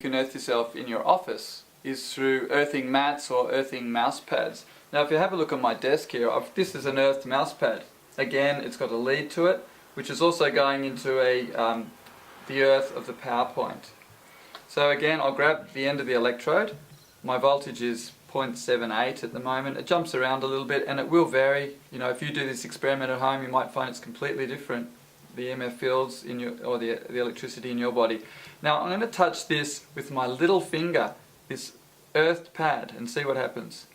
You can earth yourself in your office is through earthing mats or earthing mouse pads. Now if you have a look at my desk here, this is an earthed mouse pad. Again, it's got a lead to it, which is also going into the earth of the PowerPoint. So again, I'll grab the end of the electrode. My voltage is 0.78 at the moment. It jumps around a little bit and it will vary. You know, if you do this experiment at home, you might find it's completely different, the EMF fields in your, or the electricity in your body. Now I'm going to touch this with my little finger, this earthed pad, and see what happens.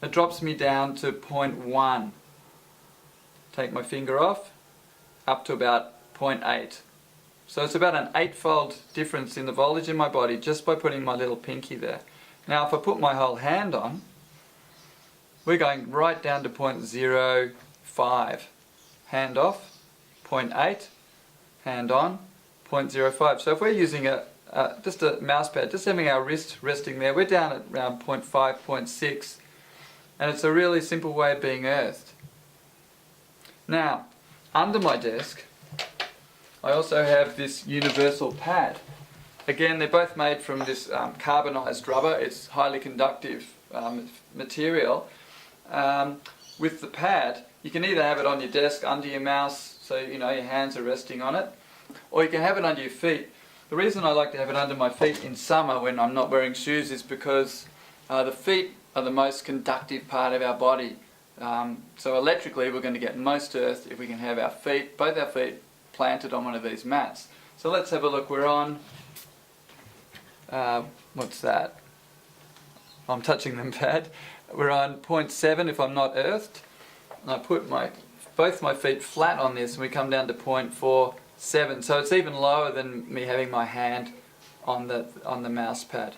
It drops me down to 0.1. Take my finger off, up to about 0.8. So it's about an 8-fold difference in the voltage in my body just by putting my little pinky there. Now if I put my whole hand on, we're going right down to 0.05. Hand off, 0.8, hand on, 0.05. So if we're using just a mouse pad, just having our wrist resting there, we're down at around 0.5, 0.6, and it's a really simple way of being earthed. Now, under my desk, I also have this universal pad. Again, they're both made from this carbonized rubber. It's highly conductive material. With the pad, you can either have it on your desk under your mouse, so you know your hands are resting on it, or you can have it under your feet. The reason I like to have it under my feet in summer when I'm not wearing shoes is because the feet are the most conductive part of our body. So electrically we're going to get most earth if we can have our feet, both our feet, planted on one of these mats. So let's have a look. We're on, what's that? I'm touching the pad. We're on 0.7 if I'm not earthed. And I put both my feet flat on this and we come down to 0.47. So it's even lower than me having my hand on the mouse pad.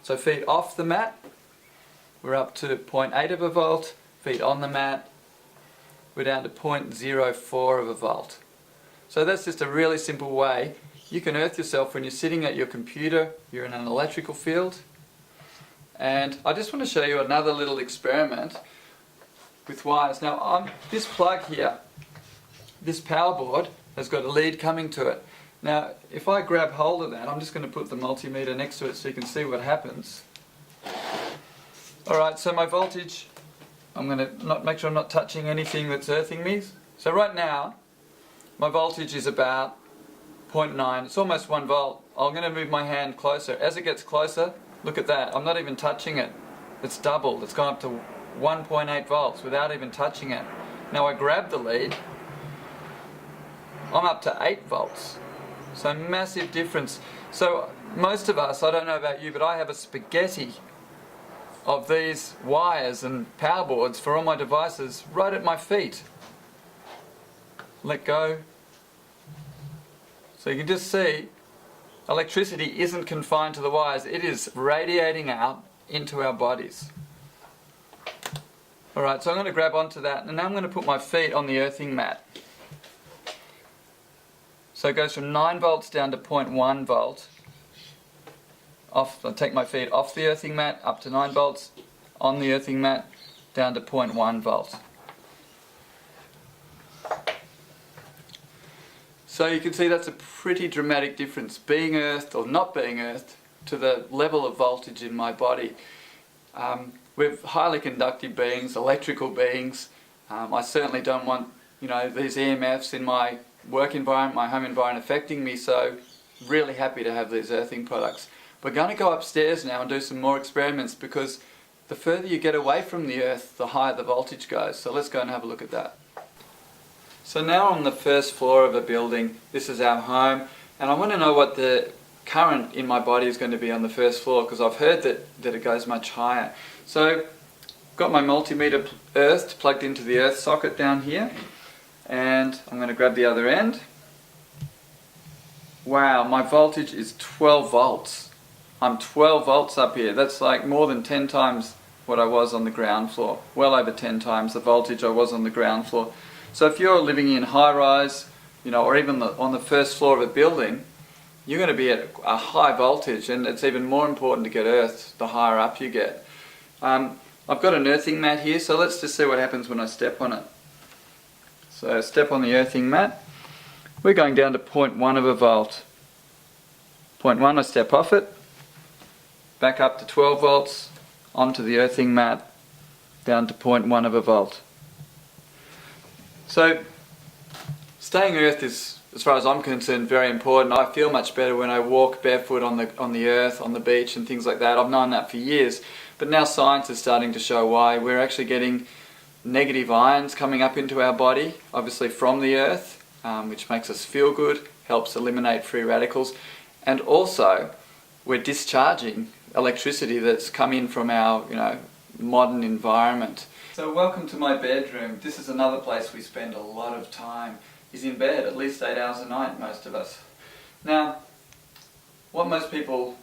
So feet off the mat, we're up to 0.8 of a volt. Feet on the mat, we're down to 0.04 of a volt. So that's just a really simple way. You can earth yourself when you're sitting at your computer, you're in an electrical field. And I just want to show you another little experiment with wires. Now this plug here, this power board, has got a lead coming to it. Now if I grab hold of that, I'm just going to put the multimeter next to it so you can see what happens. Alright, so my voltage, I'm going to make sure I'm not touching anything that's earthing me. So right now, my voltage is about 0.9, it's almost 1 volt. I'm going to move my hand closer. As it gets closer, look at that, I'm not even touching it. It's doubled, it's gone up to 1.8 volts without even touching it. Now I grab the lead, I'm up to 8 volts. So massive difference. So most of us, I don't know about you, but I have a spaghetti of these wires and power boards for all my devices right at my feet. Let go. So you can just see electricity isn't confined to the wires, it is radiating out into our bodies. Alright, so I'm going to grab onto that and now I'm going to put my feet on the earthing mat. So it goes from 9 volts down to 0.1 volt. I'll take my feet off the earthing mat up to 9 volts, on the earthing mat down to 0.1 volts. So you can see that's a pretty dramatic difference, being earthed or not being earthed, to the level of voltage in my body. We're highly conductive beings, electrical beings. I certainly don't want, you know, these EMFs in my work environment, my home environment affecting me, so really happy to have these earthing products. We're going to go upstairs now and do some more experiments because the further you get away from the earth, the higher the voltage goes. So let's go and have a look at that. So now on the first floor of a building, this is our home, and I want to know what the current in my body is going to be on the first floor because I've heard that it goes much higher. So I've got my multimeter earthed, plugged into the earth socket down here, and I'm going to grab the other end. Wow, my voltage is 12 volts. I'm 12 volts up here. That's like more than 10 times what I was on the ground floor. Well over 10 times the voltage I was on the ground floor. So if you're living in high rise, you know, or even on the first floor of a building, you're going to be at a high voltage, and it's even more important to get earthed the higher up you get. I've got an earthing mat here, so let's just see what happens when I step on it. So step on the earthing mat. We're going down to 0.1 of a volt. Point 1, I step off it, back up to 12 volts, onto the earthing mat, down to 0.1 of a volt. So staying earthed is, as far as I'm concerned, very important. I feel much better when I walk barefoot on the earth, on the beach and things like that. I've known that for years, but now science is starting to show why. We're actually getting negative ions coming up into our body, obviously from the earth, which makes us feel good, helps eliminate free radicals, and also we're discharging electricity that's come in from our modern environment. So welcome to my bedroom. This is another place we spend a lot of time, is in bed, at least 8 hours a night, most of us. Now, what most people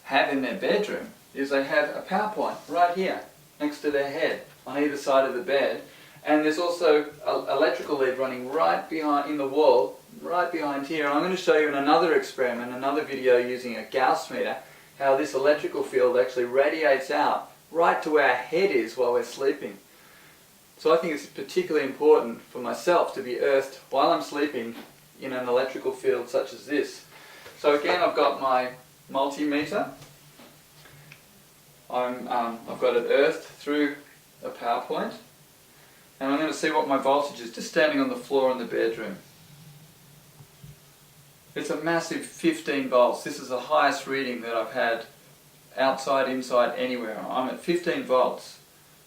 have in their bedroom is they have a power point right here, next to their head, on either side of the bed, and there's also an electrical lead running right behind, in the wall, right behind here. And I'm going to show you in another experiment, another video using a Gauss meter, how this electrical field actually radiates out right to where our head is while we're sleeping. So I think it's particularly important for myself to be earthed while I'm sleeping in an electrical field such as this. So again, I've got my multimeter. I've got it earthed through a power point, and I'm going to see what my voltage is just standing on the floor in the bedroom. It's a massive 15 volts. This is the highest reading that I've had outside, inside, anywhere. I'm at 15 volts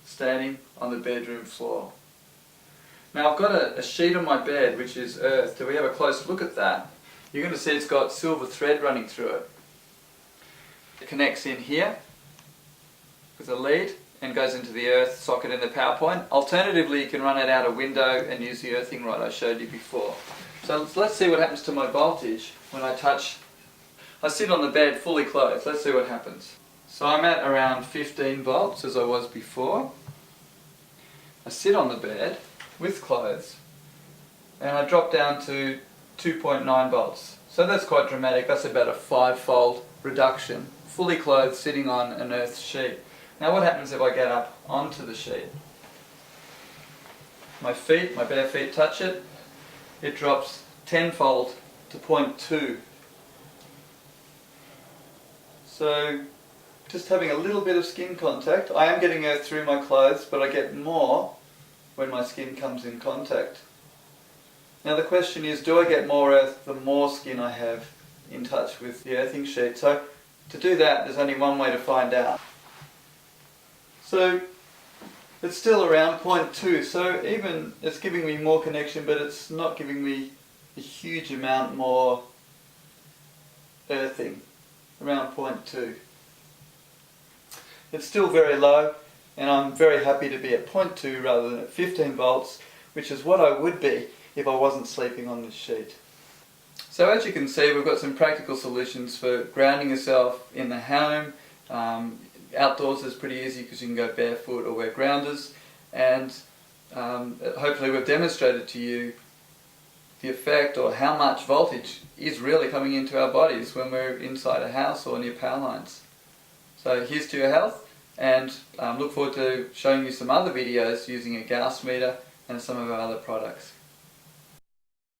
standing on the bedroom floor. Now I've got a sheet on my bed which is earthed. If we have a close look at that, you're going to see it's got silver thread running through it. It connects in here with a lead and goes into the earth socket in the power point. Alternatively, you can run it out a window and use the earthing rod I showed you before. So let's see what happens to my voltage when I sit on the bed fully clothed. Let's see what happens. So I'm at around 15 volts as I was before. I sit on the bed with clothes and I drop down to 2.9 volts. So that's quite dramatic. That's about a 5-fold reduction, fully clothed, sitting on an earth sheet. Now what happens if I get up onto the sheet? My bare feet touch it. It drops 10-fold to 0.2. So just having a little bit of skin contact. I am getting earth through my clothes, but I get more when my skin comes in contact. Now the question is, do I get more earth the more skin I have in touch with the earthing sheet? So to do that, there's only one way to find out. So it's still around 0.2, so even it's giving me more connection, but it's not giving me a huge amount more earthing, around 0.2. It's still very low, and I'm very happy to be at 0.2 rather than at 15 volts, which is what I would be if I wasn't sleeping on this sheet. So as you can see, we've got some practical solutions for grounding yourself in the home. Outdoors is pretty easy because you can go barefoot or wear grounders, and hopefully we've demonstrated to you the effect or how much voltage is really coming into our bodies when we're inside a house or near power lines. So here's to your health, and look forward to showing you some other videos using a Gauss meter and some of our other products.